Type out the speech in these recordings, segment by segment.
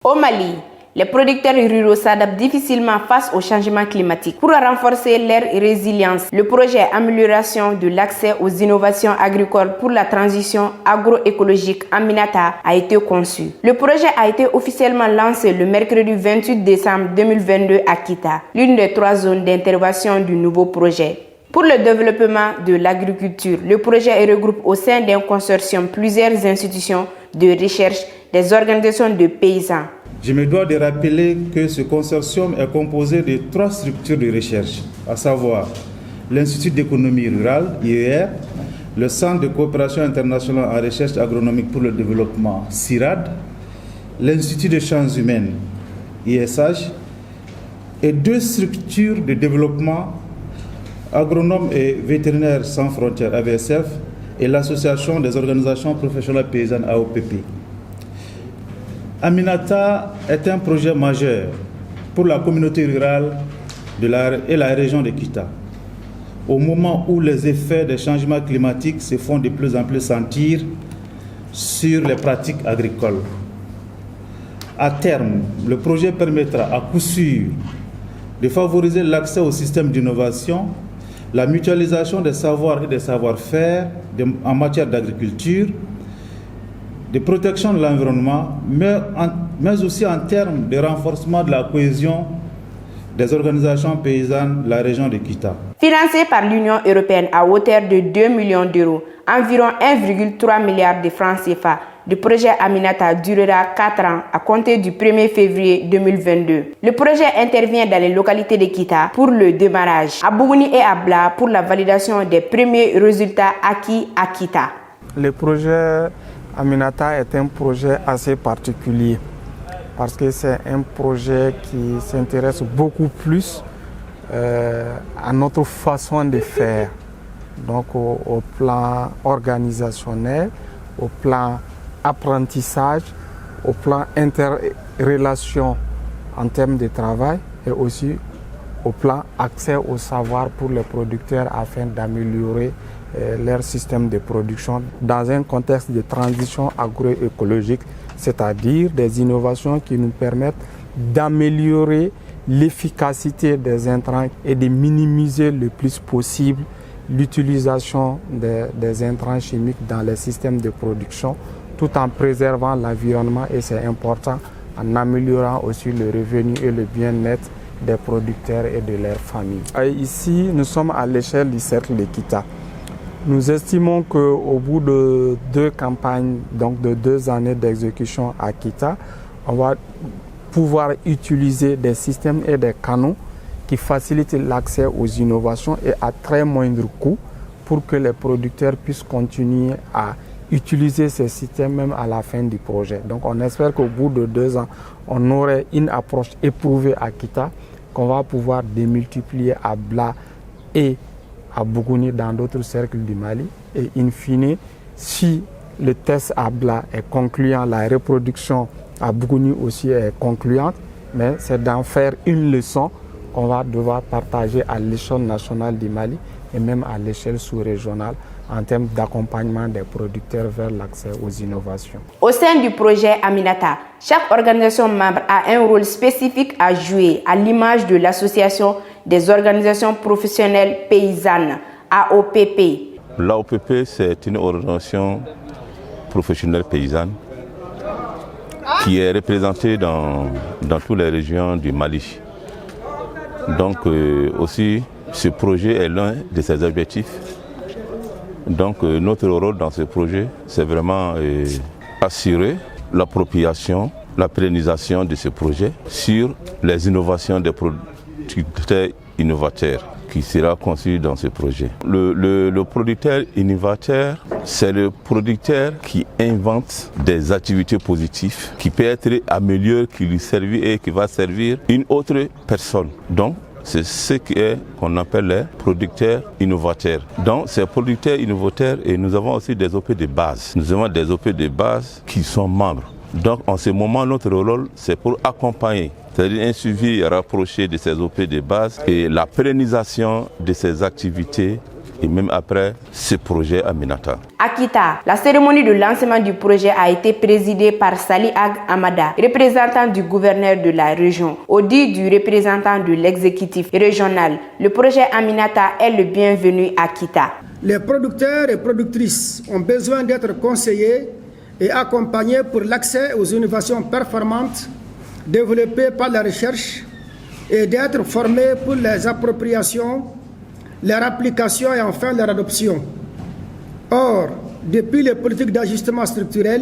Au Mali, les producteurs ruraux s'adaptent difficilement face au changement climatique. Pour renforcer leur résilience, le projet Amélioration de l'accès aux innovations agricoles pour la transition agroécologique Aminata a été conçu. Le projet a été officiellement lancé le mercredi 28 décembre 2022 à Kita, l'une des 3 zones d'intervention du nouveau projet. Pour le développement de l'agriculture, le projet regroupe au sein d'un consortium plusieurs institutions de recherche, des organisations de paysans. Je me dois de rappeler que ce consortium est composé de 3 structures de recherche, à savoir l'Institut d'économie rurale, IER, le Centre de coopération internationale en recherche agronomique pour le développement, CIRAD, l'Institut des sciences humaines, ISH, et 2 structures de développement, Agronomes et Vétérinaires sans frontières, AVSF, et l'Association des organisations professionnelles paysannes, AOPP. Aminata est un projet majeur pour la communauté rurale et la région de Kita. Au moment où les effets des changements climatiques se font de plus en plus sentir sur les pratiques agricoles. À terme, le projet permettra à coup sûr de favoriser l'accès au système d'innovation, la mutualisation des savoirs et des savoir-faire en matière d'agriculture, de protection de l'environnement, mais aussi en termes de renforcement de la cohésion des organisations paysannes de la région de Kita. Financé par l'Union européenne à hauteur de 2 millions d'euros, environ 1,3 milliard de francs CFA, le projet Aminata durera 4 ans à compter du 1er février 2022. Le projet intervient dans les localités de Kita pour le démarrage, à Bougouni et à Bla pour la validation des premiers résultats acquis à Kita. Le projet Aminata est un projet assez particulier parce que c'est un projet qui s'intéresse beaucoup plus à notre façon de faire, donc au plan organisationnel, au plan apprentissage, au plan interrelation en termes de travail et aussi au plan accès au savoir pour les producteurs afin d'améliorer leur système de production dans un contexte de transition agroécologique, c'est-à-dire des innovations qui nous permettent d'améliorer l'efficacité des intrants et de minimiser le plus possible l'utilisation des intrants chimiques dans les systèmes de production tout en préservant l'environnement et c'est important en améliorant aussi le revenu et le bien-être des producteurs et de leurs familles. Et ici, nous sommes à l'échelle du cercle de Kita. Nous estimons qu'au bout de 2 campagnes, donc de 2 années d'exécution à Kita, on va pouvoir utiliser des systèmes et des canaux qui facilitent l'accès aux innovations et à très moindre coût pour que les producteurs puissent continuer à utiliser ces systèmes même à la fin du projet. Donc on espère qu'au bout de 2 ans, on aurait une approche éprouvée à Kita qu'on va pouvoir démultiplier à Bla et à Bougouni dans d'autres cercles du Mali. Et in fine, si le test à Bla est concluant, la reproduction à Bougouni aussi est concluante, mais c'est d'en faire une leçon qu'on va devoir partager à l'échelle nationale du Mali et même à l'échelle sous-régionale en termes d'accompagnement des producteurs vers l'accès aux innovations. Au sein du projet Aminata, chaque organisation membre a un rôle spécifique à jouer, à l'image de l'Association des organisations professionnelles paysannes, AOPP. L'AOPP, c'est une organisation professionnelle paysanne qui est représentée dans toutes les régions du Mali. Donc aussi, ce projet est l'un de ses objectifs. Donc notre rôle dans ce projet, c'est vraiment assurer l'appropriation, la pérennisation de ce projet sur les innovations des producteurs innovateurs qui sera conçu dans ce projet. Le producteur innovateur, c'est le producteur qui invente des activités positives, qui peut être amélioré, qui lui servit et qui va servir une autre personne. Donc, c'est ce qu'on appelle les producteurs innovateurs. Donc, ces producteurs innovateurs, et nous avons aussi des OP de base. Nous avons des OP de base qui sont membres. Donc, en ce moment, notre rôle, c'est pour accompagner, c'est-à-dire un suivi rapproché de ces OP de base et la pérennisation de ces activités et même après ce projet Aminata. À Kita, la cérémonie de lancement du projet a été présidée par Sali Ag Amada, représentant du gouverneur de la région. Au dit du représentant de l'exécutif régional, le projet Aminata est le bienvenu à Kita. Les producteurs et productrices ont besoin d'être conseillés et accompagnés pour l'accès aux innovations performantes développées par la recherche et d'être formés pour les appropriations, leur application et enfin leur adoption. Or, depuis les politiques d'ajustement structurel,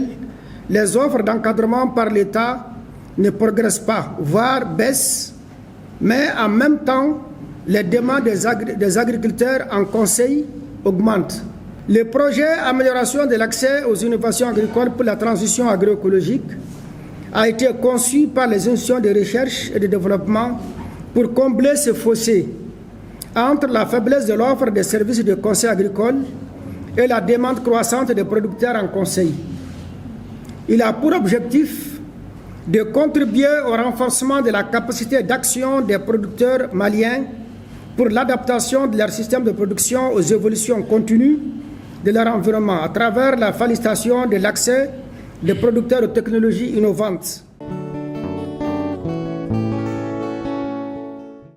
les offres d'encadrement par l'État ne progressent pas, voire baissent, mais en même temps, les demandes des agriculteurs en conseil augmentent. Le projet Amélioration de l'accès aux innovations agricoles pour la transition agroécologique a été conçu par les institutions de recherche et de développement pour combler ce fossé entre la faiblesse de l'offre des services de conseil agricole et la demande croissante des producteurs en conseil. Il a pour objectif de contribuer au renforcement de la capacité d'action des producteurs maliens pour l'adaptation de leur système de production aux évolutions continues de leur environnement à travers la facilitation de l'accès des producteurs aux technologies innovantes.